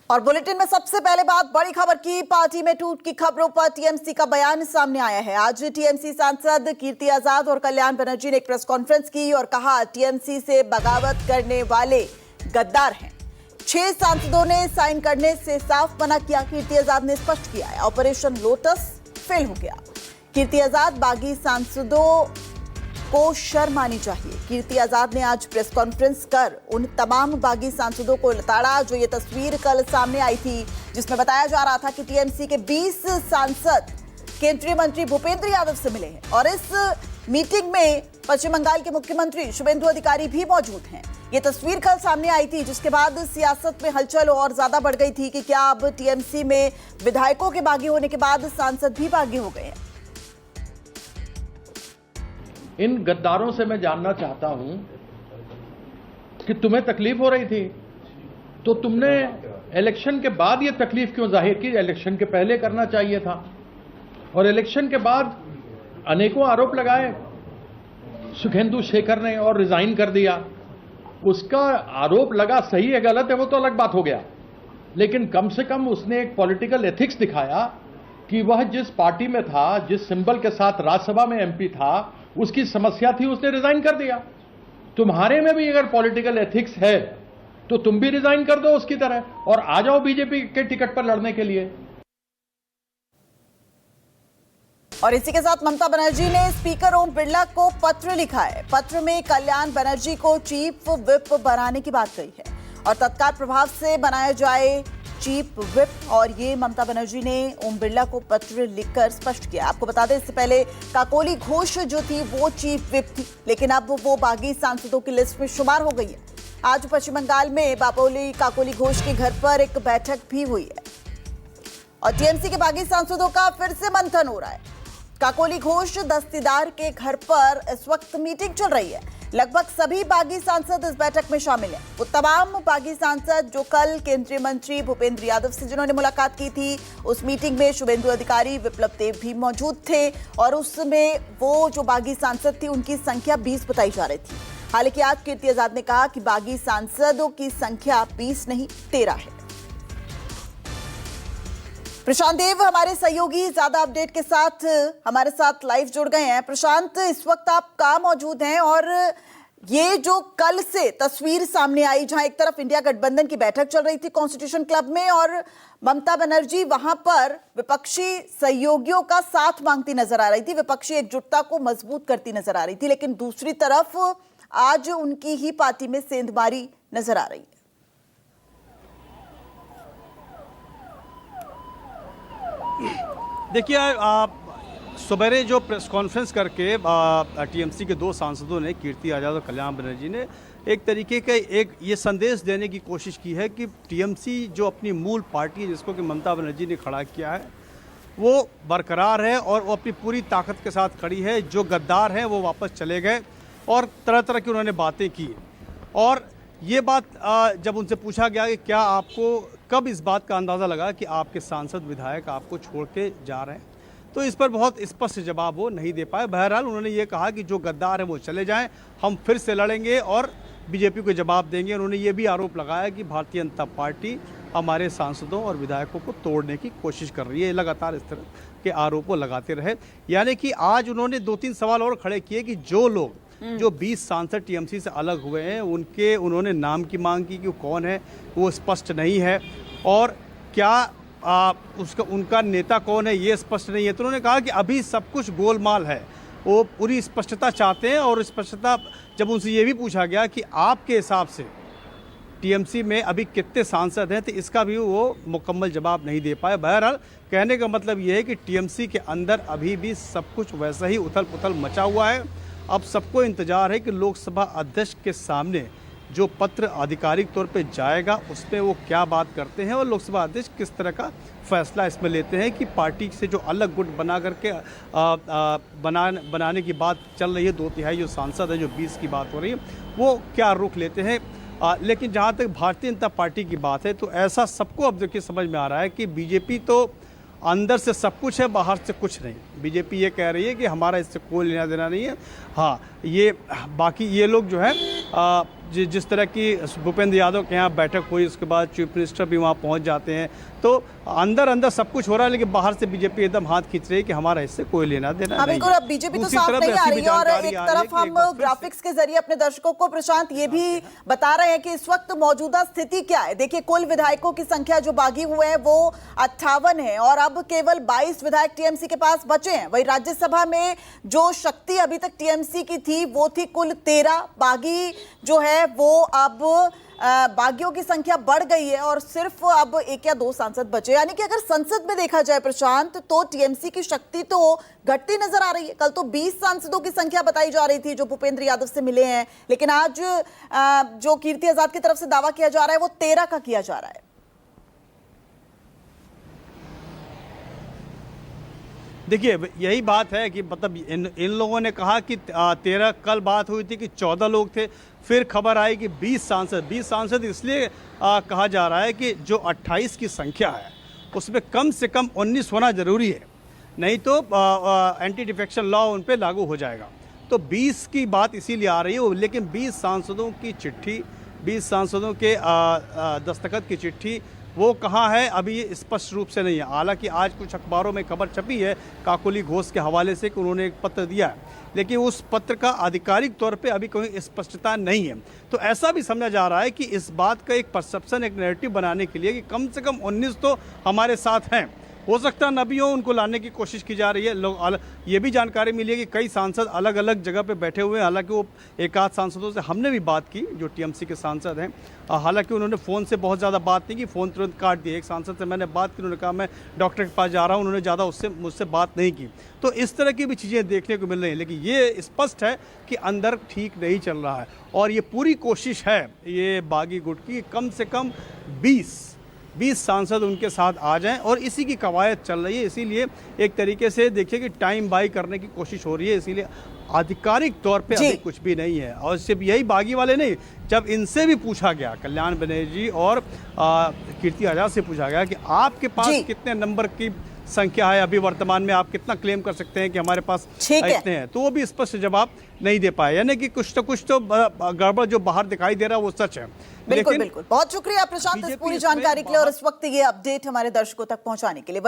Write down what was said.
और बुलेटिन में सबसे पहले बात बड़ी खबर की। पार्टी में टूट की खबरों पर टीएमसी का बयान सामने आया है। आज टीएमसी सांसद कीर्ति आजाद और कल्याण बनर्जी ने एक प्रेस कॉन्फ्रेंस की और कहा टीएमसी से बगावत करने वाले गद्दार हैं। 6 सांसदों ने साइन करने से साफ मना किया। कीर्ति आजाद ने स्पष्ट किया है ऑपरेशन लोटस फेल हो गया। कीर्ति आजाद बागी सांसदों को शर्म आनी चाहिए। कीर्ति आजाद ने आज प्रेस कॉन्फ्रेंस कर उन तमाम बागी सांसदों को लताड़ा जो ये तस्वीर कल सामने आई थी, जिसमें बताया जा रहा था कि टीएमसी के 20 सांसद केंद्रीय मंत्री भूपेंद्र यादव से मिले हैं और इस मीटिंग में पश्चिम बंगाल के मुख्यमंत्री शुभेंदु अधिकारी भी मौजूद हैं। ये तस्वीर कल सामने आई थी, जिसके बाद सियासत में हलचल और ज्यादा बढ़ गई थी कि क्या अब टीएमसी में विधायकों के बागी होने के बाद सांसद भी बागी हो गए हैं। इन गद्दारों से मैं जानना चाहता हूं कि तुम्हें तकलीफ हो रही थी तो तुमने इलेक्शन के बाद ये तकलीफ क्यों जाहिर की? इलेक्शन के पहले करना चाहिए था। और इलेक्शन के बाद अनेकों आरोप लगाए सुखेंदु शेखर ने और रिजाइन कर दिया। उसका आरोप लगा, सही है गलत है वो तो अलग बात हो गया, लेकिन कम से कम उसने एक पॉलिटिकल एथिक्स दिखाया कि वह जिस पार्टी में था, जिस सिंबल के साथ राज्यसभा में एमपी था, उसकी समस्या थी, उसने रिजाइन कर दिया। तुम्हारे में भी अगर पॉलिटिकल एथिक्स है तो तुम भी रिजाइन कर दो उसकी तरह और आ जाओ बीजेपी के टिकट पर लड़ने के लिए। और इसी के साथ ममता बनर्जी ने स्पीकर ओम बिरला को पत्र लिखा है। पत्र में कल्याण बनर्जी को चीफ व्हिप बनाने की बात कही है और तत्काल प्रभाव से बनाया जाए चीफ व्हिप। और ये ममता बनर्जी ने ओम बिरला को पत्र लिखकर स्पष्ट किया। आपको बता दें, इससे पहले काकोली घोष जो थी वो चीफ व्हिप थी, लेकिन अब वो बागी सांसदों की लिस्ट में शुमार हो गई है। आज पश्चिम बंगाल में बापोली काकोली घोष के घर पर एक बैठक भी हुई है और टीएमसी के बागी सांसदों का फिर से मंथन हो रहा है। काकोली घोष दस्तीदार के घर पर इस वक्त मीटिंग चल रही है। लगभग सभी बागी सांसद इस बैठक में शामिल हैं। वो तमाम बागी सांसद जो कल केंद्रीय मंत्री भूपेंद्र यादव से जिन्होंने मुलाकात की थी, उस मीटिंग में शुभेंदु अधिकारी, विप्लव देव भी मौजूद थे और उसमें वो जो बागी सांसद थी उनकी संख्या 20 बताई जा रही थी। हालांकि आज कीर्ति आजाद ने कहा कि बागी सांसदों की संख्या 20 नहीं 13 है। प्रशांत देव हमारे सहयोगी ज्यादा अपडेट के साथ हमारे साथ लाइव जुड़ गए हैं। प्रशांत, इस वक्त आप कहां मौजूद हैं और ये जो कल से तस्वीर सामने आई जहां एक तरफ इंडिया गठबंधन की बैठक चल रही थी कॉन्स्टिट्यूशन क्लब में और ममता बनर्जी वहां पर विपक्षी सहयोगियों का साथ मांगती नजर आ रही थी, विपक्षी एकजुटता को मजबूत करती नजर आ रही थी, लेकिन दूसरी तरफ आज उनकी ही पार्टी में सेंधमारी नजर आ रही है। देखिए, सवेरे जो प्रेस कॉन्फ्रेंस करके टीएमसी के 2 सांसदों ने, कीर्ति आजाद और कल्याण बनर्जी ने, एक तरीके का एक ये संदेश देने की कोशिश की है कि टीएमसी जो अपनी मूल पार्टी है जिसको कि ममता बनर्जी ने खड़ा किया है वो बरकरार है और वो अपनी पूरी ताकत के साथ खड़ी है। जो गद्दार हैं वो वापस चले गए और तरह तरह की उन्होंने बातें की। और ये बात जब उनसे पूछा गया कि क्या आपको कब इस बात का अंदाज़ा लगा कि आपके सांसद विधायक आपको छोड़ के जा रहे हैं, तो इस पर बहुत स्पष्ट जवाब वो नहीं दे पाए। बहरहाल उन्होंने ये कहा कि जो गद्दार हैं वो चले जाएं, हम फिर से लड़ेंगे और बीजेपी को जवाब देंगे। उन्होंने ये भी आरोप लगाया कि भारतीय जनता पार्टी हमारे सांसदों और विधायकों को तोड़ने की कोशिश कर रही है। लगातार इस तरह के आरोप वो लगाते रहे। यानी कि आज उन्होंने 2-3 सवाल और खड़े किए कि जो लोग जो 20 सांसद टीएमसी से अलग हुए हैं उन्होंने नाम की मांग की कि वो कौन है, वो स्पष्ट नहीं है और क्या उनका नेता कौन है ये स्पष्ट नहीं है। तो उन्होंने कहा कि अभी सब कुछ गोलमाल है, वो पूरी स्पष्टता चाहते हैं। और स्पष्टता जब उनसे ये भी पूछा गया कि आपके हिसाब से टीएमसी में अभी कितने सांसद हैं, तो इसका भी वो मुकम्मल जवाब नहीं दे पाए। बहरहाल कहने का मतलब ये है कि टीएमसी के अंदर अभी भी सब कुछ वैसा ही उथल पुथल मचा हुआ है। अब सबको इंतजार है कि लोकसभा अध्यक्ष के सामने जो पत्र आधिकारिक तौर पे जाएगा उसमें वो क्या बात करते हैं और लोकसभा अध्यक्ष किस तरह का फैसला इसमें लेते हैं कि पार्टी से जो अलग गुट बना करके बनाने की बात चल रही है, 2/3 जो सांसद हैं, जो 20 की बात हो रही है, वो क्या रुख लेते हैं। लेकिन जहाँ तक भारतीय जनता पार्टी की बात है तो ऐसा सबको अब देखिए समझ में आ रहा है कि बीजेपी तो अंदर से सब कुछ है, बाहर से कुछ नहीं। बीजेपी ये कह रही है कि हमारा इससे कोई लेना देना नहीं है। हाँ, ये बाकी ये लोग जो है जिस तरह की भूपेंद्र यादव के यहाँ बैठक हुई, उसके बाद चीफ मिनिस्टर भी वहाँ पहुँच जाते हैं, तो अंदर अंदर सब कुछ हो रहा है, लेकिन बाहर से बीजेपी एकदम हाथ खींच रही है कि हमारा इससे कोई लेना देना नहीं। बिल्कुल, अब बीजेपी तो साफ नहीं आ रही है और एक तरफ हम ग्राफिक्स के जरिए अपने दर्शकों को प्रशांत ये भी बता रहे हैं कि इस वक्त मौजूदा स्थिति क्या है। देखिए, कुल विधायकों की संख्या जो बागी हुए हैं वो 58 है और अब केवल 22 विधायक टीएमसी के पास बचे हैं। वही राज्यसभा में जो शक्ति अभी तक टीएमसी की थी वो थी कुल 13। बागी जो है वो अब बागियों की संख्या बढ़ गई है और सिर्फ अब 1 या 2 सांसद बचे। यानी कि अगर संसद में देखा जाए प्रशांत, तो टीएमसी की शक्ति तो घटती नजर आ रही है। कल तो 20 सांसदों की संख्या बताई जा रही थी जो भूपेंद्र यादव से मिले हैं, लेकिन आज जो कीर्ति आजाद की तरफ से दावा किया जा रहा है वो 13 का किया जा रहा है। देखिए, यही बात है कि मतलब इन लोगों ने कहा कि 13, कल बात हुई थी कि 14 लोग थे, फिर खबर आई कि 20 सांसद इसलिए कहा जा रहा है कि जो 28 की संख्या है उसमें कम से कम 19 होना जरूरी है, नहीं तो एंटी डिफेक्शन लॉ उन पर लागू हो जाएगा। तो 20 की बात इसीलिए आ रही है, लेकिन 20 सांसदों की चिट्ठी, 20 सांसदों के दस्तखत की चिट्ठी वो कहाँ है अभी ये स्पष्ट रूप से नहीं है। हालांकि आज कुछ अखबारों में खबर छपी है काकोली घोष के हवाले से कि उन्होंने एक पत्र दिया है, लेकिन उस पत्र का आधिकारिक तौर पे अभी कोई स्पष्टता नहीं है। तो ऐसा भी समझा जा रहा है कि इस बात का एक परसेप्शन, एक नैरेटिव बनाने के लिए कि कम से कम 19 तो हमारे साथ हैं, हो सकता न भी हो, उनको लाने की कोशिश की जा रही है। लोग ये भी जानकारी मिली है कि कई सांसद अलग अलग जगह पे बैठे हुए हैं। हालांकि वो एक आध सांसदों से हमने भी बात की जो टीएमसी के सांसद हैं, हालांकि उन्होंने फ़ोन से बहुत ज़्यादा बात नहीं की, फ़ोन तुरंत काट दिया। एक सांसद से मैंने बात की, उन्होंने कहा मैं डॉक्टर के पास जा रहा हूँ, उन्होंने ज़्यादा मुझसे बात नहीं की। तो इस तरह की भी चीज़ें देखने को मिल रही हैं, लेकिन ये स्पष्ट है कि अंदर ठीक नहीं चल रहा है और ये पूरी कोशिश है ये बागी गुट की कम से कम 20 सांसद उनके साथ आ जाएं और इसी की कवायद चल रही है। इसीलिए एक तरीके से देखिए कि टाइम बाई करने की कोशिश हो रही है, इसीलिए आधिकारिक तौर पे अभी कुछ भी नहीं है। और सिर्फ यही बागी वाले नहीं, जब इनसे भी पूछा गया, कल्याण बनर्जी और कीर्ति आजाद से पूछा गया कि आपके पास कितने नंबर की संख्या है अभी वर्तमान में, आप कितना क्लेम कर सकते हैं कि हमारे पास इतने हैं, तो वो भी स्पष्ट जवाब नहीं दे पाए। यानी कि कुछ तो गड़बड़ जो बाहर दिखाई दे रहा है वो सच है। बिल्कुल बिल्कुल, बहुत शुक्रिया प्रशांत इस पूरी जानकारी के लिए और इस वक्त ये अपडेट हमारे दर्शकों तक पहुंचाने के लिए।